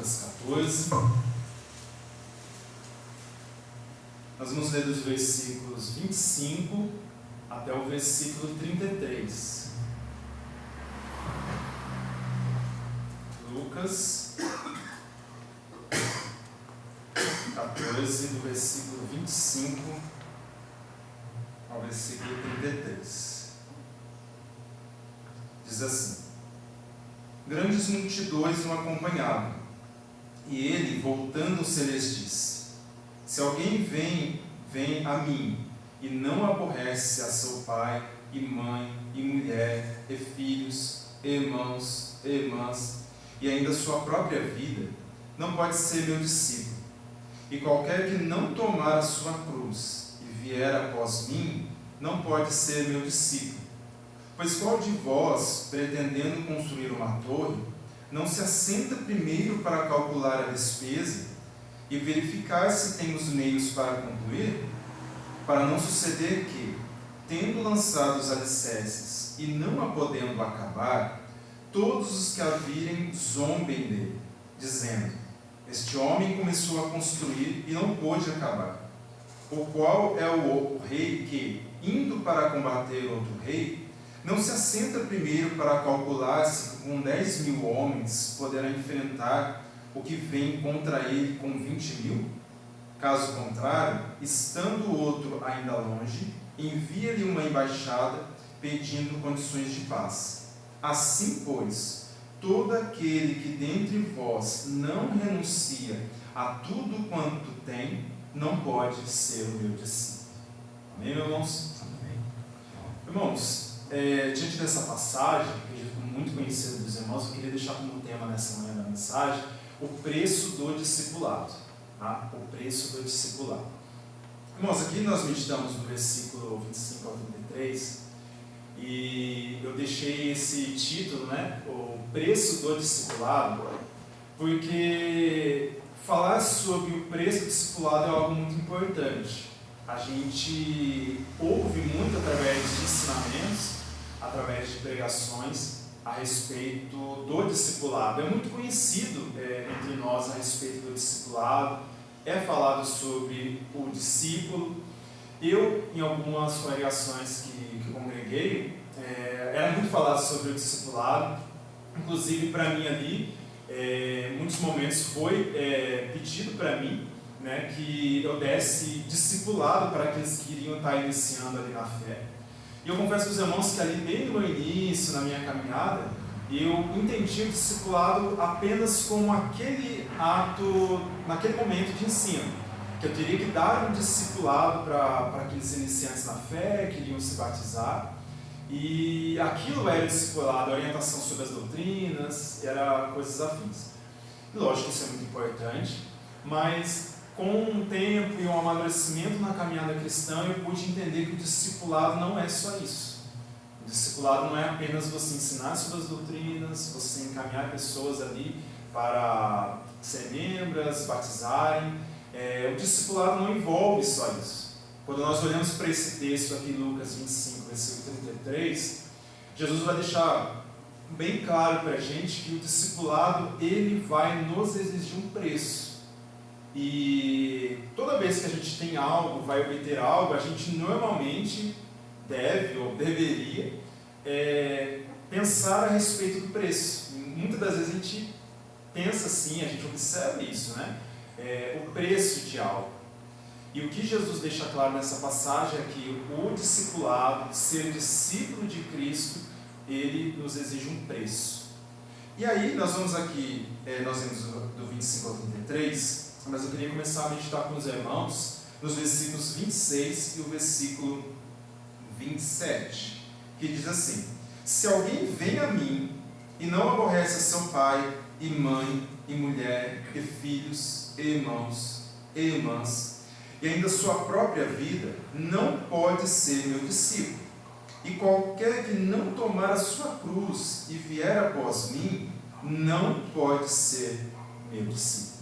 Lucas 14. Nós vamos ler dos versículos 25 até o versículo 33. Lucas 14, do versículo 25 ao versículo 33. Diz assim: Grandes multidões o acompanhavam, e ele, voltando-se, lhes disse: Se alguém vem a mim, e não aborrece a seu pai, e mãe, e mulher, e filhos, e irmãos, e irmãs, e ainda sua própria vida, não pode ser meu discípulo. E qualquer que não tomar a sua cruz e vier após mim, não pode ser meu discípulo. Pois qual de vós, pretendendo construir uma torre, não se assenta primeiro para calcular a despesa e verificar se tem os meios para concluir? Para não suceder que, tendo lançado os alicerces e não a podendo acabar, todos os que a virem zombem dele, dizendo: Este homem começou a construir e não pôde acabar. O qual é o rei que, indo para combater outro rei, não se assenta primeiro para calcular se com 10.000 homens poderá enfrentar o que vem contra ele com 20.000? Caso contrário, estando o outro ainda longe, envia-lhe uma embaixada pedindo condições de paz. Assim, pois, todo aquele que dentre vós não renuncia a tudo quanto tem, não pode ser o meu discípulo. Amém, meus irmãos? Amém. Irmãos, diante dessa passagem, que acredito muito conhecida dos irmãos, eu queria deixar como tema nessa manhã da mensagem o preço do discipulado. Tá? O preço do discipulado. Irmãos, aqui nós meditamos no versículo 25 ao 33, e eu deixei esse título, né, o preço do discipulado, porque falar sobre o preço do discipulado é algo muito importante. A gente ouve muito através de ensinamentos, através de pregações a respeito do discipulado. É muito conhecido entre nós a respeito do discipulado, é falado sobre o discípulo. Eu, em algumas congregações que congreguei, era muito falado sobre o discipulado. Inclusive, para mim ali, em muitos momentos foi pedido para mim, né, que eu desse discipulado para aqueles que iriam estar iniciando ali na fé. E eu confesso para os irmãos que ali, bem no início, na minha caminhada, eu entendi o discipulado apenas como aquele ato, naquele momento de ensino, que eu teria que dar um discipulado para aqueles iniciantes na fé, que iriam se batizar, e aquilo era discipulado, a orientação sobre as doutrinas, era coisas afins. E lógico que isso é muito importante, mas com um tempo e um amadurecimento na caminhada cristã, eu pude entender que o discipulado não é só isso. O discipulado não é apenas você ensinar sobre as doutrinas, você encaminhar pessoas ali para ser membros, batizarem. O discipulado não envolve só isso. Quando nós olhamos para esse texto aqui, Lucas 25, versículo 33, Jesus vai deixar bem claro para a gente que o discipulado, ele vai nos exigir um preço. E toda vez que a gente tem algo, vai obter algo, a gente normalmente deve ou deveria pensar a respeito do preço. Muitas das vezes a gente pensa assim, a gente observa isso, né? O preço de algo. E o que Jesus deixa claro nessa passagem é que o discipulado, ser discípulo de Cristo, ele nos exige um preço. E aí nós vamos aqui, nós vemos do 25 ao 33, mas eu queria começar a meditar com os irmãos nos versículos 26 e o versículo 27, que diz assim: Se alguém vem a mim e não aborrece a seu pai, e mãe, e mulher, e filhos, e irmãos, e irmãs, e ainda sua própria vida, não pode ser meu discípulo. E qualquer que não tomar a sua cruz e vier após mim, não pode ser meu discípulo.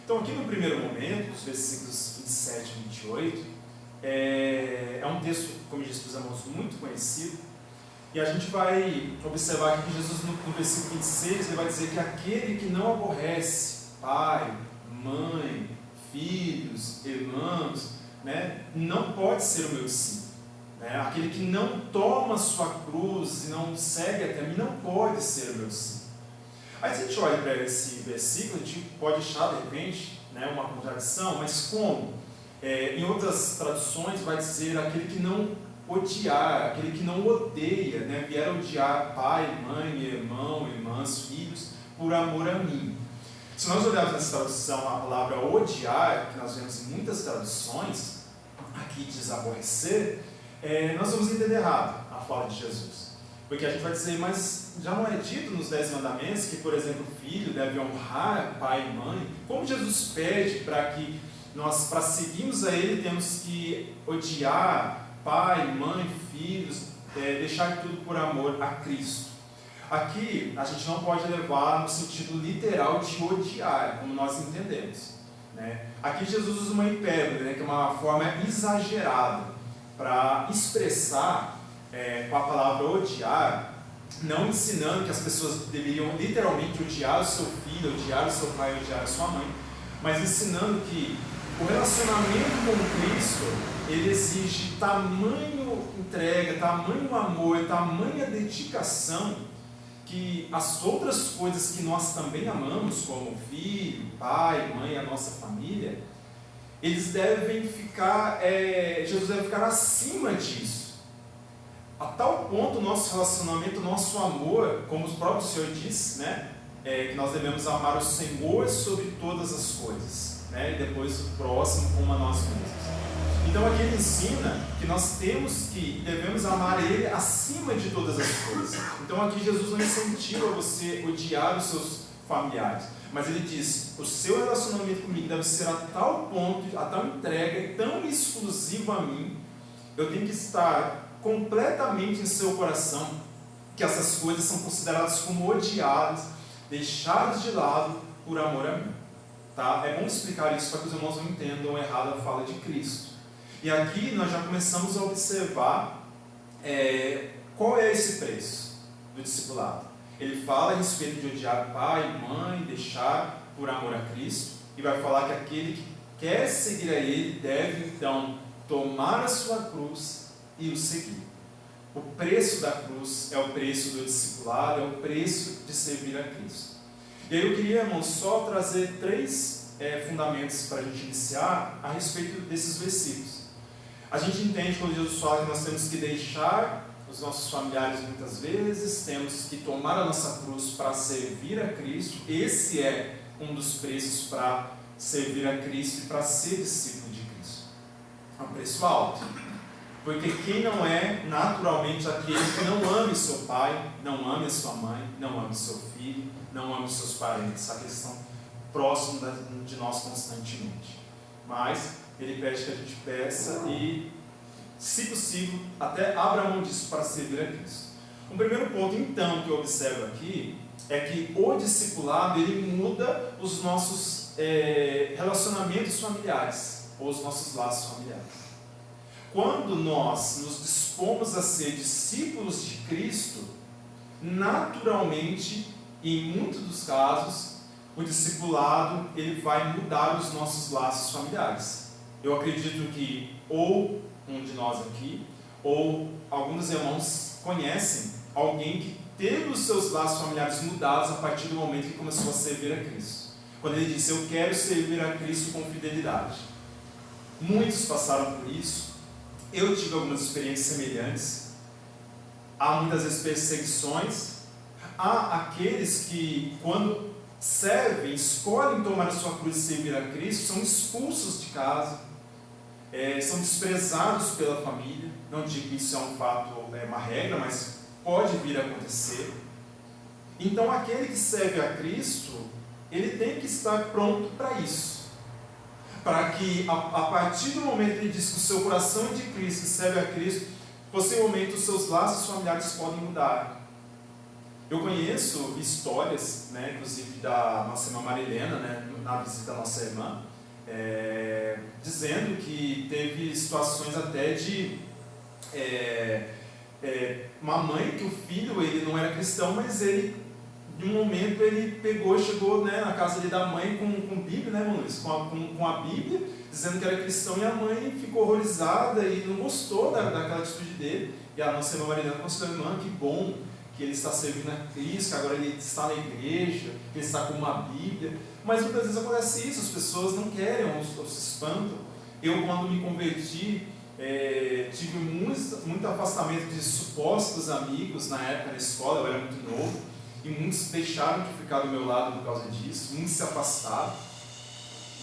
Então, aqui no primeiro momento, os versículos 27 e 28, é um texto, como eu disse para os irmãos, muito conhecido. E a gente vai observar aqui que Jesus, no versículo 26, ele vai dizer que aquele que não aborrece pai, mãe, filhos, irmãos, né, não pode ser o meu discípulo. Né? Aquele que não toma sua cruz e não segue até mim não pode ser o meu discípulo. Aí se a gente olha para esse versículo, a gente pode achar de repente, né, uma contradição, mas como? Em outras traduções vai dizer aquele que não odiar, aquele que não odeia, né, vier odiar pai, mãe, irmão, irmãs, filhos, por amor a mim. Se nós olharmos nessa tradução a palavra odiar, que nós vemos em muitas traduções, aqui diz aborrecer, nós vamos entender errado a fala de Jesus. Porque a gente vai dizer, mas já não é dito nos 10 mandamentos que, por exemplo, o filho deve honrar pai e mãe? Como Jesus pede para que nós, para seguirmos a Ele, temos que odiar pai, mãe, filhos, deixar tudo por amor a Cristo? Aqui a gente não pode levar no sentido literal de odiar, como nós entendemos. Né? Aqui Jesus usa uma hipérbole, né, que é uma forma exagerada para expressar com a palavra odiar, não ensinando que as pessoas deveriam literalmente odiar o seu filho, odiar o seu pai, odiar a sua mãe, mas ensinando que o relacionamento com Cristo, ele exige tamanho entrega, tamanho amor, tamanha dedicação, que as outras coisas que nós também amamos, como filho, pai, mãe, a nossa família, eles devem ficar, Jesus deve ficar acima disso. A tal ponto o nosso relacionamento, o nosso amor, como o próprio Senhor diz, né, que nós devemos amar o Senhor sobre todas as coisas, né, e depois o próximo como a nós mesmos. Então aqui ele ensina que nós temos que, devemos amar Ele acima de todas as coisas. Então aqui Jesus não incentiva você odiar os seus familiares, mas ele diz, o seu relacionamento comigo deve ser a tal ponto, a tal entrega, tão exclusivo a mim, eu tenho que estar completamente em seu coração, que essas coisas são consideradas como odiadas, deixadas de lado por amor a mim. Tá? É bom explicar isso para que os irmãos não entendam errado a fala de Cristo. E aqui nós já começamos a observar qual é esse preço do discipulado. Ele fala a respeito de odiar pai, mãe, deixar por amor a Cristo, e vai falar que aquele que quer seguir a Ele deve então tomar a sua cruz e o seguir. O preço da cruz é o preço do discipulado, é o preço de servir a Cristo. E aí eu queria, irmãos, só trazer 3 fundamentos para a gente iniciar a respeito desses versículos. A gente entende quando Jesus fala que nós temos que deixar os nossos familiares muitas vezes, temos que tomar a nossa cruz para servir a Cristo. Esse é um dos preços para servir a Cristo e para ser discípulo de Cristo. É um preço alto. Porque quem não é naturalmente aquele que não ame seu pai, não ame a sua mãe, não ame seu filho, não ame seus parentes, aqueles que estão próximos de nós constantemente. Mas ele pede que a gente peça e, se possível, até abra mão disso para servir a Cristo. Um primeiro ponto, então, que eu observo aqui, é que o discipulado, ele muda os nossos relacionamentos familiares, ou os nossos laços familiares. Quando nós nos dispomos a ser discípulos de Cristo, naturalmente, em muitos dos casos, o discipulado ele vai mudar os nossos laços familiares. Eu acredito que ou um de nós aqui, ou alguns irmãos conhecem alguém que teve os seus laços familiares mudados a partir do momento que começou a servir a Cristo. Quando ele disse, eu quero servir a Cristo com fidelidade. Muitos passaram por isso. Eu tive algumas experiências semelhantes. Há muitas vezes perseguições. Há aqueles que, quando servem, escolhem tomar a sua cruz e servir a Cristo, são expulsos de casa, são desprezados pela família. Não digo que isso é um fato, uma regra, mas pode vir a acontecer. Então aquele que serve a Cristo, ele tem que estar pronto para isso. Para que a partir do momento que ele diz que o seu coração é de Cristo, que serve a Cristo, possivelmente os seus laços familiares podem mudar. Eu conheço histórias, inclusive da nossa irmã Marilena, na visita da nossa irmã, dizendo que teve situações até de uma mãe que o filho ele não era cristão, mas ele, de um momento, ele chegou, né, na casa da mãe com Bíblia, né, Luiz? Com a Bíblia, dizendo que era cristão, e a mãe ficou horrorizada e não gostou daquela atitude dele. E a nossa irmã Marilena considerou: irmã, que bom que ele está servindo a Cristo, que agora ele está na igreja, que ele está com uma Bíblia. Mas muitas vezes acontece isso, as pessoas não querem ou se espantam. Eu, quando me converti, tive muito afastamento de supostos amigos na época da escola, eu era muito novo, e muitos deixaram de ficar do meu lado por causa disso, muitos se afastaram.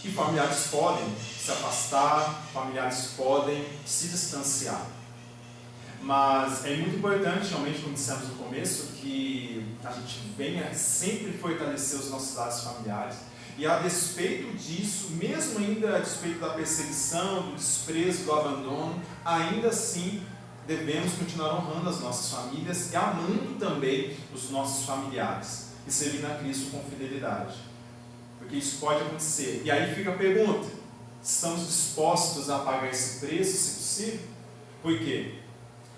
E familiares podem se afastar, familiares podem se distanciar. Mas é muito importante, realmente, como dissemos no começo, que a gente venha sempre fortalecer os nossos laços familiares. E a despeito disso, mesmo ainda a despeito da perseguição, do desprezo, do abandono, ainda assim devemos continuar honrando as nossas famílias e amando também os nossos familiares e servindo a Cristo com fidelidade. Porque isso pode acontecer. E aí fica a pergunta: estamos dispostos a pagar esse preço, se possível? Por quê?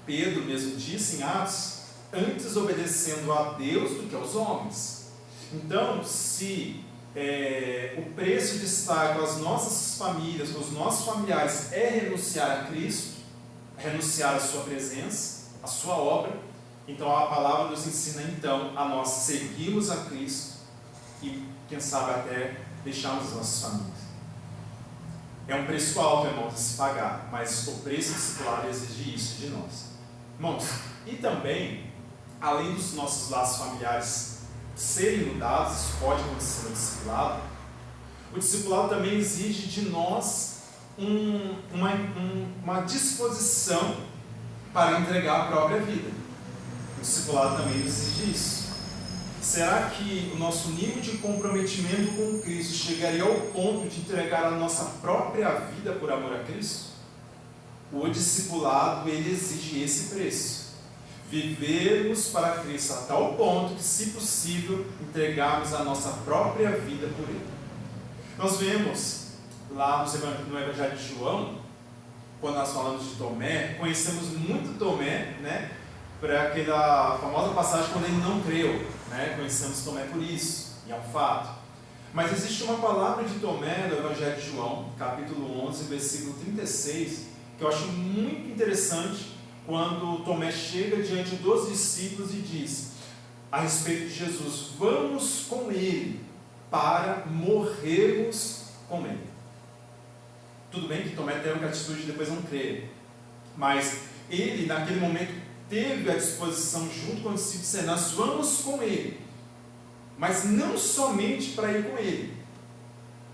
Pedro mesmo disse em Atos: antes obedecendo a Deus do que aos homens. Então, se o preço de estar com as nossas famílias, com os nossos familiares, é renunciar a Cristo, renunciar à sua presença, à sua obra, então a palavra nos ensina então a nós seguirmos a Cristo e, quem sabe, até deixarmos as nossas famílias. É um preço alto, irmãos, a se pagar, mas o preço discipulado exige isso de nós. Irmãos, e também, além dos nossos laços familiares serem mudados, isso pode acontecer no discipulado, o discipulado também exige de nós uma disposição para entregar a própria vida. O discipulado também exige isso. Será que o nosso nível de comprometimento com Cristo chegaria ao ponto de entregar a nossa própria vida por amor a Cristo? O discipulado, ele exige esse preço. Vivermos para Cristo a tal ponto que, se possível, entregarmos a nossa própria vida por Ele. Nós vemos lá no Evangelho de João, quando nós falamos de Tomé, conhecemos muito Tomé, né, para aquela famosa passagem quando ele não creu, né, conhecemos Tomé por isso, e é um fato. Mas existe uma palavra de Tomé no Evangelho de João, capítulo 11, versículo 36, que eu acho muito interessante, quando Tomé chega diante dos discípulos e diz a respeito de Jesus: vamos com Ele para morrermos com Ele. Tudo bem que Tomé teve uma atitude de depois não crer, mas ele naquele momento teve a disposição junto com os discípulos de dizer: nós vamos com Ele, mas não somente para ir com Ele.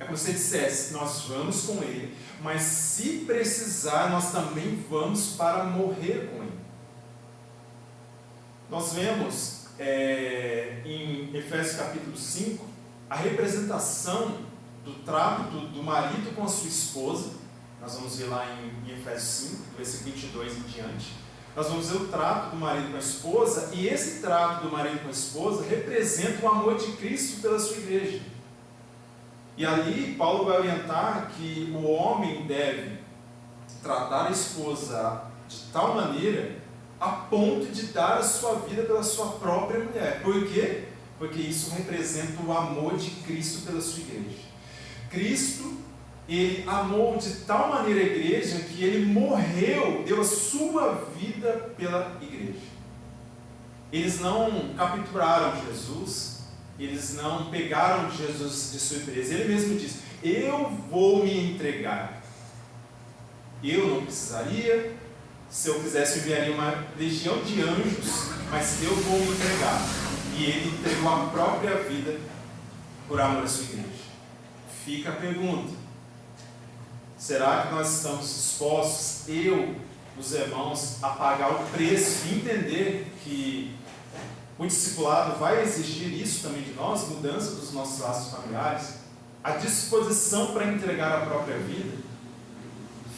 É como se ele dissesse: nós vamos com Ele, mas se precisar, nós também vamos para morrer com Ele. Nós vemos em Efésios capítulo 5 a representação do trato do marido com a sua esposa. Nós vamos ver lá em Efésios 5, do versículo 22 em diante. Nós vamos ver o trato do marido com a esposa, e esse trato do marido com a esposa representa o amor de Cristo pela sua igreja. E ali Paulo vai orientar que o homem deve tratar a esposa de tal maneira a ponto de dar a sua vida pela sua própria mulher. Por quê? Porque isso representa o amor de Cristo pela sua igreja. Cristo, Ele amou de tal maneira a igreja que Ele morreu, deu a sua vida pela igreja. Eles não capturaram Jesus, eles não pegaram Jesus de surpresa. Ele mesmo diz: eu vou me entregar. Eu não precisaria, se eu quisesse eu enviaria uma legião de anjos, mas eu vou me entregar. E Ele entregou a própria vida por amor à sua igreja. Fica a pergunta: será que nós estamos dispostos, eu, os irmãos, a pagar o preço e entender que o discipulado vai exigir isso também de nós, mudança dos nossos laços familiares, a disposição para entregar a própria vida?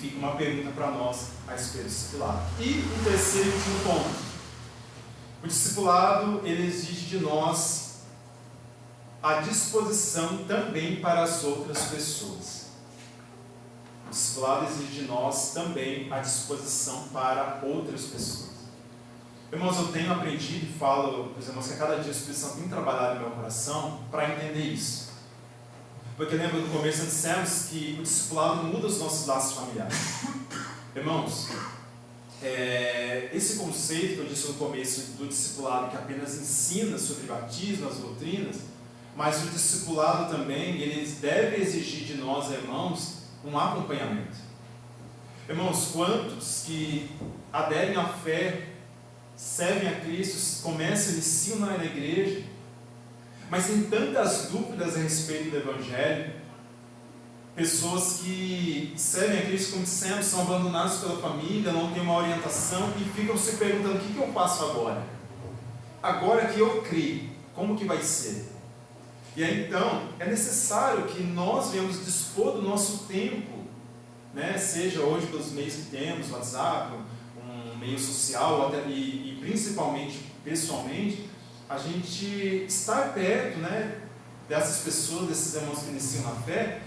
Fica uma pergunta para nós a respeito do discipulado. E o terceiro e último ponto: o discipulado, ele exige de nós a disposição também para as outras pessoas. O discipulado exige de nós também a disposição para outras pessoas. Irmãos, eu tenho aprendido e falo, meus irmãos, que a cada dia o Espírito Santo tem trabalhado no meu coração para entender isso. Porque lembra no começo nós dissemos que o discipulado muda os nossos laços familiares. Irmãos, esse conceito que eu disse no começo do discipulado, que apenas ensina sobre batismo, as doutrinas, mas o discipulado também, ele deve exigir de nós, irmãos, um acompanhamento. Irmãos, quantos que aderem à fé, servem a Cristo, começam, iniciam na igreja, mas tem tantas dúvidas a respeito do Evangelho, pessoas que servem a Cristo, como dissemos, são abandonados pela família, não têm uma orientação e ficam se perguntando: o que eu faço agora? Agora que eu criei, como que vai ser? E aí então, é necessário que nós venhamos dispor do nosso tempo, né? Seja hoje pelos meios que temos, WhatsApp, um meio social, e principalmente pessoalmente, a gente estar perto, né, dessas pessoas, desses irmãos que iniciam na fé,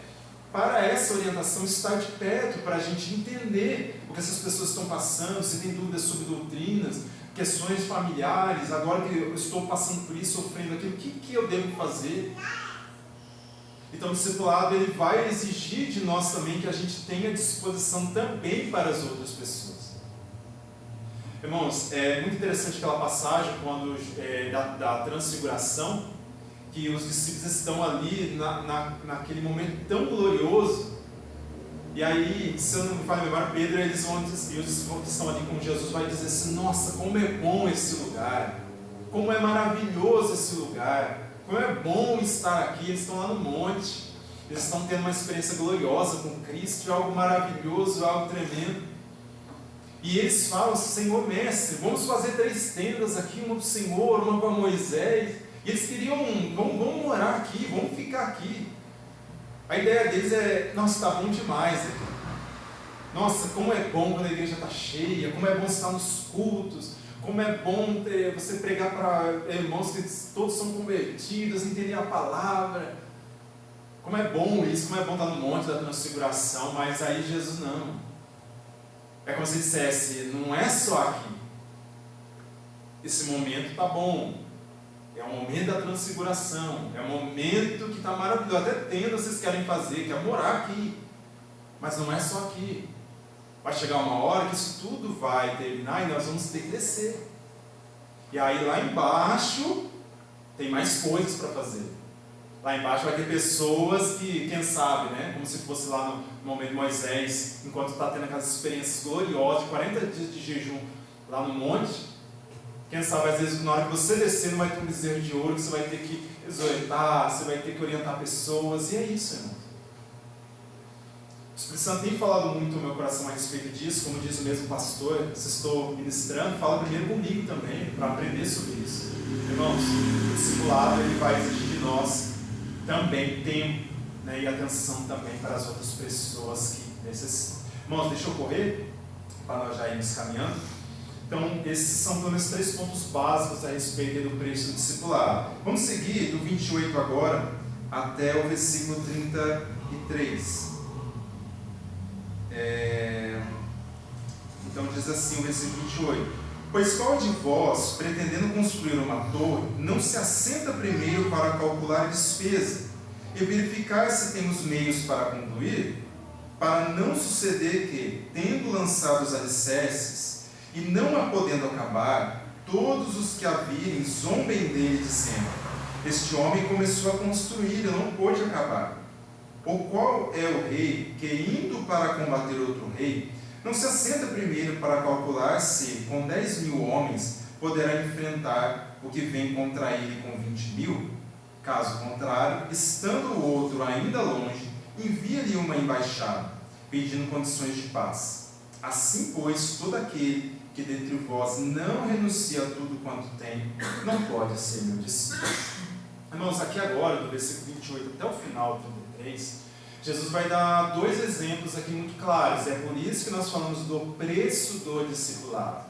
para essa orientação, estar de perto, para a gente entender o que essas pessoas estão passando, se tem dúvidas sobre doutrinas, questões familiares, agora que eu estou passando por isso, sofrendo aquilo, o que eu devo fazer? Então o discipulado, ele vai exigir de nós também que a gente tenha disposição também para as outras pessoas. Irmãos, é muito interessante aquela passagem quando, da transfiguração, que os discípulos estão ali naquele momento tão glorioso, e aí, se eu não me falho a memória, Pedro, e os discípulos que estão ali com Jesus vai dizer assim: nossa, como é bom esse lugar, como é maravilhoso esse lugar, como é bom estar aqui. Eles estão lá no monte, eles estão tendo uma experiência gloriosa com Cristo, algo maravilhoso, algo tremendo. E eles falam: Senhor mestre, vamos fazer 3 tendas aqui, uma para o Senhor, uma para Moisés. E eles queriam, vamos morar aqui, vamos ficar aqui. A ideia deles é: nossa, está bom demais aqui. Nossa, como é bom quando a igreja está cheia, como é bom estar nos cultos, como é bom você pregar para irmãos que todos são convertidos, entender a palavra. Como é bom isso, como é bom estar no monte da transfiguração. Mas aí Jesus não. É como se dissesse: não é só aqui. Esse momento está bom. É o momento da transfiguração. É o momento que está maravilhoso. Até tenda vocês querem fazer, quer morar aqui. Mas não é só aqui. Vai chegar uma hora que isso tudo vai terminar e nós vamos ter que descer. E aí lá embaixo tem mais coisas para fazer. Lá embaixo vai ter pessoas que, quem sabe, né, como se fosse lá no momento de Moisés, enquanto está tendo aquelas experiências gloriosas, 40 dias de jejum lá no monte. Quem sabe, às vezes, na hora que você descer, não vai ter um bezerro de ouro, que você vai ter que exortar, você vai ter que orientar pessoas, e é isso, irmão. O Espírito Santo tem falado muito no meu coração a respeito disso, como diz o mesmo pastor, se estou ministrando, fala primeiro comigo também, para aprender sobre isso. Irmãos, o discipulado, ele vai exigir de nós também tempo, né, e atenção também para as outras pessoas que necessitam. Irmãos, deixa eu correr, para nós já irmos caminhando. Então, esses são pelo menos 3 pontos básicos a respeito do preço do discipulado. Vamos seguir do 28 agora até o versículo 33. Então diz assim o versículo 28: pois qual de vós, pretendendo construir uma torre, não se assenta primeiro para calcular a despesa e verificar se tem os meios para concluir, para não suceder que, tendo lançado os alicerces e não a podendo acabar, todos os que a virem zombem dele, dizendo: este homem começou a construir e não pôde acabar. Ou qual é o rei que, indo para combater outro rei, não se assenta primeiro para calcular se, com 10.000 homens, poderá enfrentar o que vem contra ele com 20.000? Caso contrário, estando o outro ainda longe, envia-lhe uma embaixada, pedindo condições de paz. Assim, pois, todo aquele que dentre vós não renuncia a tudo quanto tem, não pode ser meu discípulo. Irmãos, aqui agora, do versículo 28 até o final do 33, Jesus vai dar 2 exemplos aqui muito claros. É por isso que nós falamos do preço do discipulado.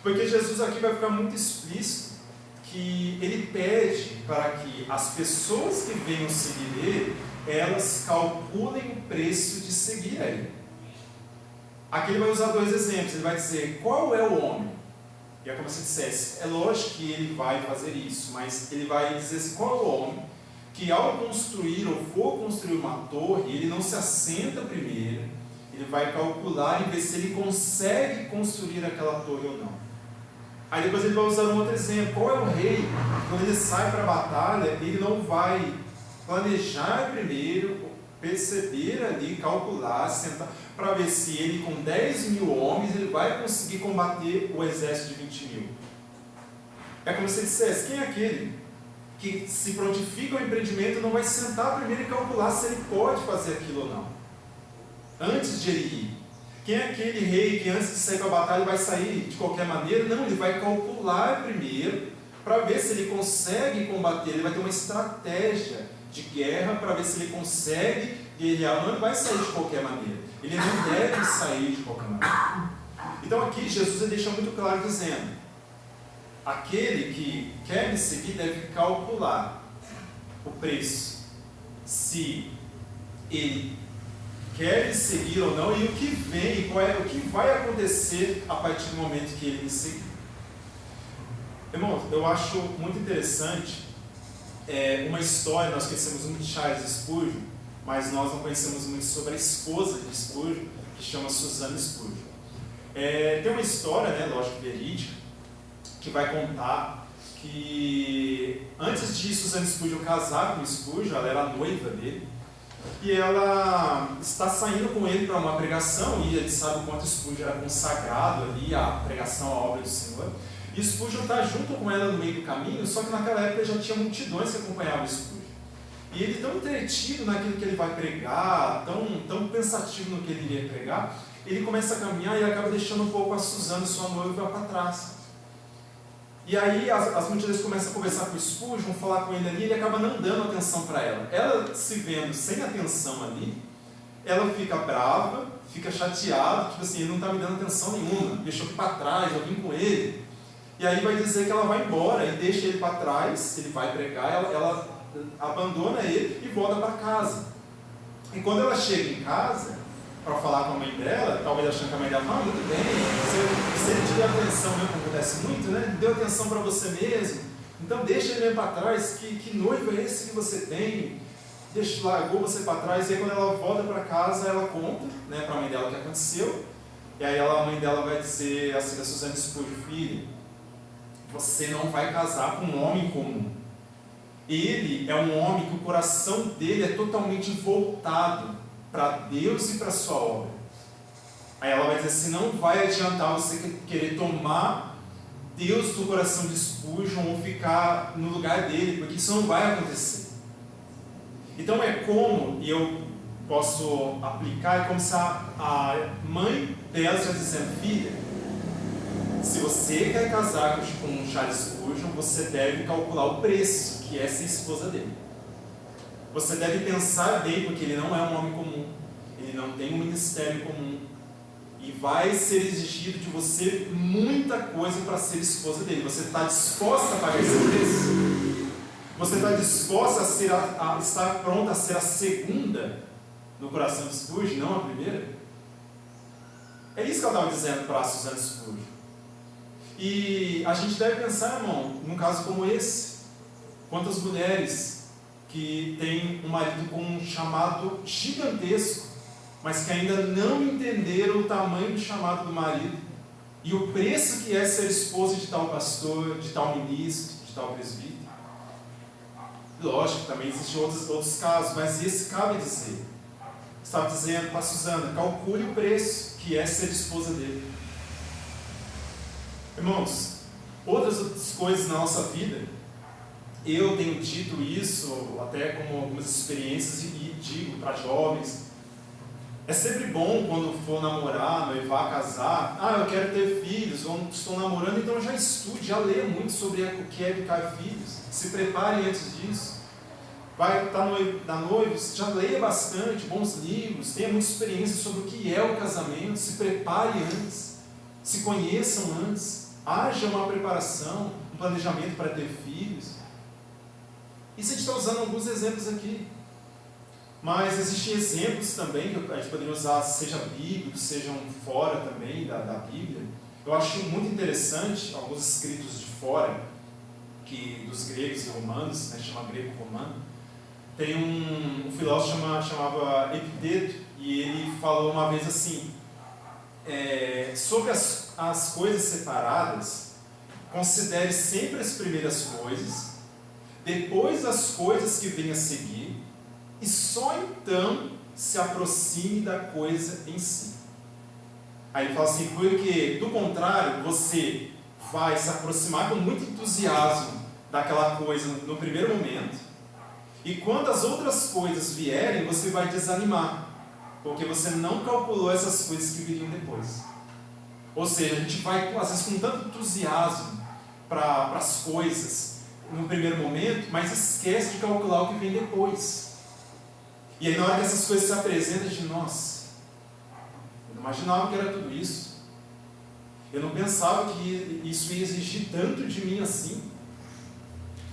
Porque Jesus aqui vai ficar muito explícito que ele pede para que as pessoas que venham seguir ele, elas calculem o preço de seguir a ele. Aqui ele vai usar 2 exemplos. Ele vai dizer: qual é o homem? E é como se dissesse, é lógico que ele vai fazer isso, mas ele vai dizer assim, qual é o homem que ao construir ou for construir uma torre, ele não se assenta primeiro, ele vai calcular e ver se ele consegue construir aquela torre ou não. Aí depois ele vai usar um outro exemplo, qual é o rei, quando ele sai para a batalha, ele não vai planejar primeiro, perceber ali, calcular, sentar, para ver se ele com 10.000 homens, ele vai conseguir combater o exército de 20.000. É como se ele dissesse, quem é aquele que se prontifica ao empreendimento, não vai sentar primeiro e calcular se ele pode fazer aquilo ou não, antes de ele ir? Quem é aquele rei que antes de sair para a batalha vai sair de qualquer maneira? Não, ele vai calcular primeiro, para ver se ele consegue combater, ele vai ter uma estratégia de guerra para ver se ele consegue guerrear, não vai sair de qualquer maneira, ele não deve sair de qualquer maneira. Então aqui Jesus deixa muito claro dizendo, aquele que quer me seguir deve calcular o preço, se ele quer me seguir ou não, e o que vem, o que vai acontecer a partir do momento que ele me seguir. Irmãos, eu acho muito interessante uma história, nós conhecemos muito de Charles Spurgeon, mas nós não conhecemos muito sobre a esposa de Spurgeon, que chama Susannah Spurgeon. Tem uma história, né, lógico, verídica, que vai contar que antes de Susannah Spurgeon casar com Spurgeon, ela era noiva dele, e ela está saindo com ele para uma pregação, e ele sabe o quanto Spurgeon era consagrado ali à pregação, à obra do Senhor. E Spurgeon está junto com ela no meio do caminho, só que naquela época já tinha multidões que acompanhavam Spurgeon. E ele tão entretido naquilo que ele vai pregar, tão pensativo no que ele iria pregar, ele começa a caminhar e acaba deixando um pouco a Susannah, sua noiva, para trás. E aí as multidões começam a conversar com o Spurgeon, falar com ele ali, e ele acaba não dando atenção para ela. Ela se vendo sem atenção ali, ela fica brava, fica chateada, tipo assim, ele não está me dando atenção nenhuma, me deixou aqui para trás, eu vim com ele. E aí vai dizer que ela vai embora e deixa ele para trás, ele vai pregar, ela abandona ele e volta para casa. E quando ela chega em casa, para falar com a mãe dela, talvez achando que a mãe dela fala, muito bem, se ele te deu atenção mesmo, como acontece muito, né? Deu atenção para você mesmo, então deixa ele mesmo para trás, que noivo é esse que você tem? Largou você para trás. E aí quando ela volta para casa, ela conta, né, para a mãe dela o que aconteceu, e aí a mãe dela vai dizer assim a Susannah Spurgeon, filho, você não vai casar com um homem comum. Ele é um homem que o coração dele é totalmente voltado para Deus e para a sua obra. Aí ela vai dizer assim, não vai adiantar você querer tomar Deus do coração de Spurgeon ou ficar no lugar dele, porque isso não vai acontecer. Então é como, e eu posso aplicar, é como se a mãe dela está dizendo, filha, se você quer casar com Charles Spurgeon, você deve calcular o preço, que é ser esposa dele. Você deve pensar bem, porque ele não é um homem comum, ele não tem um ministério comum, e vai ser exigido de você muita coisa para ser esposa dele. Você está disposta a pagar esse preço? Você está disposta a estar pronta a ser a segunda no coração de Spurgeon, não a primeira? É isso que ela estava dizendo para a Susannah Spurgeon. E a gente deve pensar, irmão, num caso como esse, quantas mulheres que têm um marido com um chamado gigantesco, mas que ainda não entenderam o tamanho do chamado do marido e o preço que é ser esposa de tal pastor, de tal ministro, de tal presbítero. Lógico, também existem outros casos, mas esse cabe dizer. Estava dizendo para a Susannah, calcule o preço que é ser esposa dele. Irmãos, outras coisas na nossa vida, eu tenho dito isso, até como algumas experiências, e digo para jovens, é sempre bom quando for namorar, noivar, casar, eu quero ter filhos, ou estou namorando, então já estude, já leia muito sobre o que é educar filhos, se prepare antes disso. Vai estar noivo, já leia bastante, bons livros, tenha muita experiência sobre o que é o casamento, se prepare antes, se conheçam antes, haja uma preparação, um planejamento para ter filhos. Isso a gente está usando alguns exemplos aqui, mas existem exemplos também que a gente poderia usar, seja bíblicos, sejam fora também da Bíblia, Eu acho muito interessante alguns escritos de fora, que dos gregos e romanos, né, chama grego-romano. Tem um filósofo chamava Epiteto, e ele falou uma vez assim, sobre as coisas separadas, considere sempre as primeiras coisas, depois as coisas que vêm a seguir, e só então se aproxime da coisa em si. Aí ele fala assim, porque do contrário, você vai se aproximar com muito entusiasmo daquela coisa no primeiro momento, e quando as outras coisas vierem, você vai desanimar, porque você não calculou essas coisas que viriam depois. Ou seja, a gente vai, às vezes, com tanto entusiasmo para as coisas no primeiro momento, mas esquece de calcular o que vem depois. E aí, na hora que essas coisas se apresentam, a gente, nossa, eu não imaginava que era tudo isso. Eu não pensava que isso ia exigir tanto de mim assim.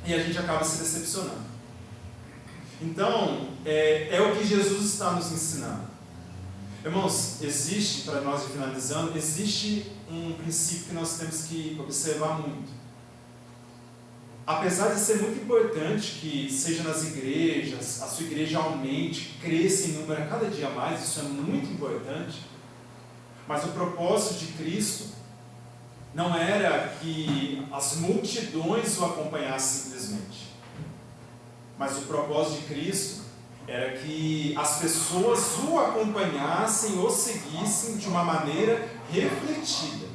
E a gente acaba se decepcionando. Então, é o que Jesus está nos ensinando. Irmãos, existe, para nós ir finalizando, existe um princípio que nós temos que observar muito. Apesar de ser muito importante que seja nas igrejas, a sua igreja aumente, cresça em número a cada dia mais, isso é muito importante, mas o propósito de Cristo não era que as multidões o acompanhassem simplesmente, mas o propósito de Cristo era que as pessoas o acompanhassem, o seguissem de uma maneira refletida.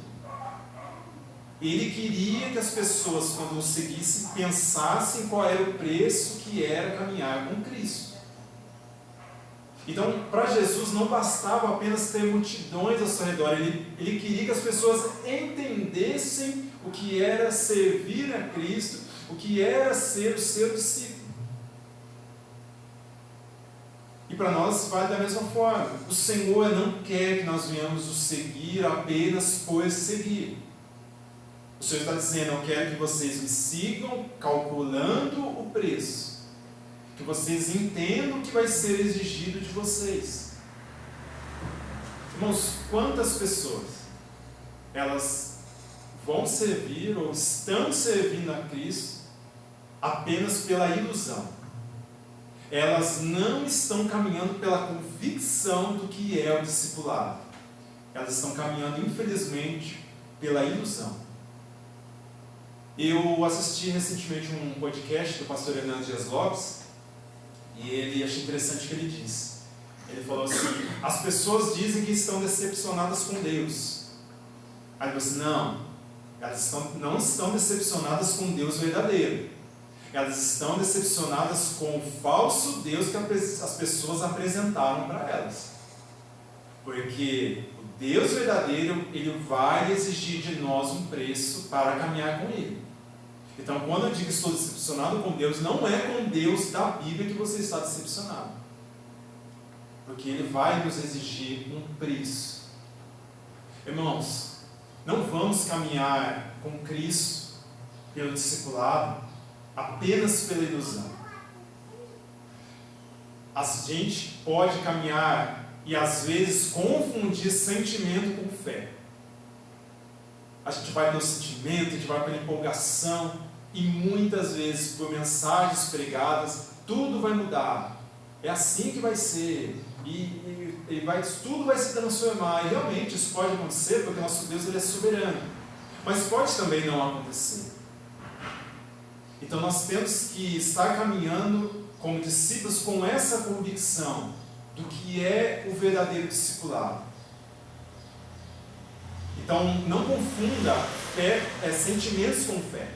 Ele queria que as pessoas, quando o seguissem, pensassem qual era o preço que era caminhar com Cristo. Então, para Jesus não bastava apenas ter multidões ao seu redor, ele queria que as pessoas entendessem o que era servir a Cristo, o que era ser o seu discípulo. E para nós vale da mesma forma. O Senhor não quer que nós venhamos o seguir apenas por seguir. O Senhor está dizendo, eu quero que vocês me sigam calculando o preço. Que vocês entendam o que vai ser exigido de vocês. Irmãos, quantas pessoas elas vão servir ou estão servindo a Cristo apenas pela ilusão? Elas não estão caminhando pela convicção do que é o discipulado. Elas estão caminhando, infelizmente, pela ilusão. Eu assisti recentemente um podcast do pastor Hernando Dias Lopes, e ele achei interessante o que ele disse. Ele falou assim, as pessoas dizem que estão decepcionadas com Deus. Aí ele falou assim, não, elas não estão decepcionadas com Deus verdadeiro. Elas estão decepcionadas com o falso Deus que as pessoas apresentaram para elas. Porque o Deus verdadeiro, ele vai exigir de nós um preço para caminhar com ele. Então, quando eu digo que estou decepcionado com Deus, não é com Deus da Bíblia que você está decepcionado. Porque ele vai nos exigir um preço. Irmãos, não vamos caminhar com Cristo pelo discipulado apenas pela ilusão. A gente pode caminhar e às vezes confundir sentimento com fé. A gente vai pelo sentimento, a gente vai pela empolgação, e muitas vezes por mensagens pregadas, tudo vai mudar. É assim que vai ser. Tudo vai se transformar. E realmente isso pode acontecer porque nosso Deus ele é soberano. Mas pode também não acontecer. Então nós temos que estar caminhando como discípulos com essa convicção do que é o verdadeiro discipulado. Então não confunda fé, sentimentos com fé.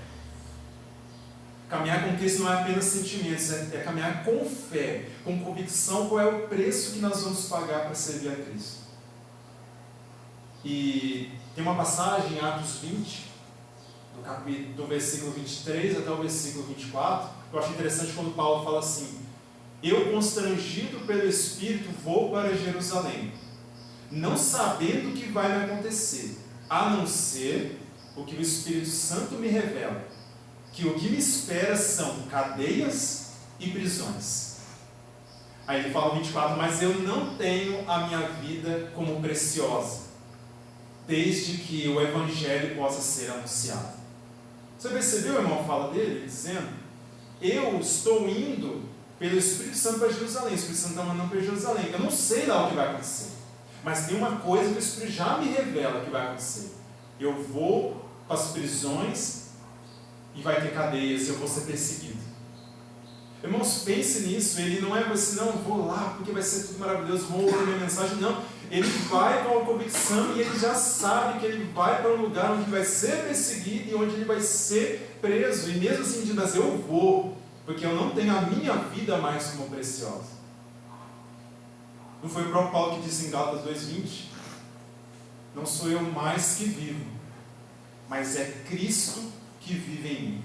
Caminhar com Cristo não é apenas sentimentos, é caminhar com fé, com convicção qual é o preço que nós vamos pagar para servir a Cristo. E tem uma passagem em Atos 20, do versículo 23 até o versículo 24, que eu acho interessante quando Paulo fala assim, eu constrangido pelo Espírito vou para Jerusalém, não sabendo o que vai me acontecer, a não ser o que o Espírito Santo me revela, que o que me espera são cadeias e prisões. Aí ele fala no 24, mas eu não tenho a minha vida como preciosa. desde que o Evangelho possa ser anunciado. Você percebeu, irmão, a fala dele, dizendo: eu estou indo pelo Espírito Santo para Jerusalém, o Espírito Santo está mandando para Jerusalém, eu não sei lá o que vai acontecer, mas tem uma coisa que o Espírito já me revela que vai acontecer: eu vou para as prisões e vai ter cadeias, eu vou ser perseguido. Irmãos, pense nisso. Ele não é assim, não, vou lá porque vai ser tudo maravilhoso, vou ouvir minha mensagem. Não, ele vai com a convicção e ele já sabe que ele vai para um lugar onde vai ser perseguido e onde ele vai ser preso. E mesmo assim, de dizer, eu vou, porque eu não tenho a minha vida mais como preciosa. Não foi o próprio Paulo que disse em Gálatas 2:20? Não sou eu mais que vivo, mas é Cristo que vive em mim.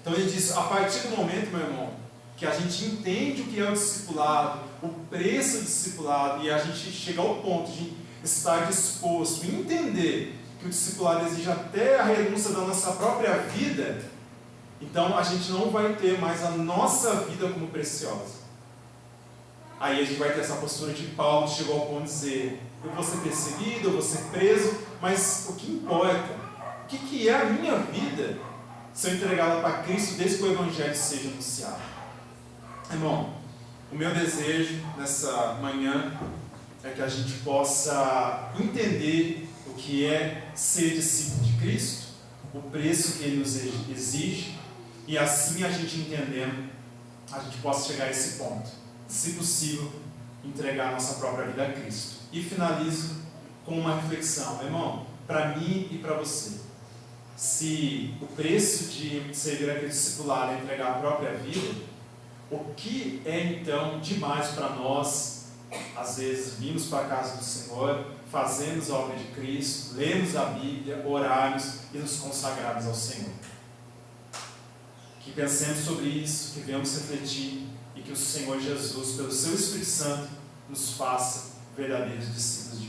Então ele diz, a partir do momento, meu irmão, que a gente entende o que é o discipulado, o preço do discipulado, e a gente chega ao ponto de estar disposto a entender que o discipulado exige até a renúncia da nossa própria vida, então a gente não vai ter mais a nossa vida como preciosa. Aí a gente vai ter essa postura de Paulo, que chegou ao ponto de dizer, eu vou ser perseguido, eu vou ser preso, mas o que importa? O que é a minha vida se eu entregá-la para Cristo desde que o Evangelho seja anunciado? Irmão, o meu desejo nessa manhã é que a gente possa entender o que é ser discípulo de Cristo, o preço que Ele nos exige, e assim a gente entendendo, a gente possa chegar a esse ponto, se possível, entregar a nossa própria vida a Cristo. E finalizo com uma reflexão, irmão, para mim e para você. Se o preço de servir aquele discipulado é entregar a própria vida, o que é então demais para nós, às vezes, virmos para a casa do Senhor, fazermos a obra de Cristo, lermos a Bíblia, orarmos e nos consagrarmos ao Senhor? Que pensemos sobre isso, que venhamos refletir e que o Senhor Jesus, pelo seu Espírito Santo, nos faça verdadeiros discípulos de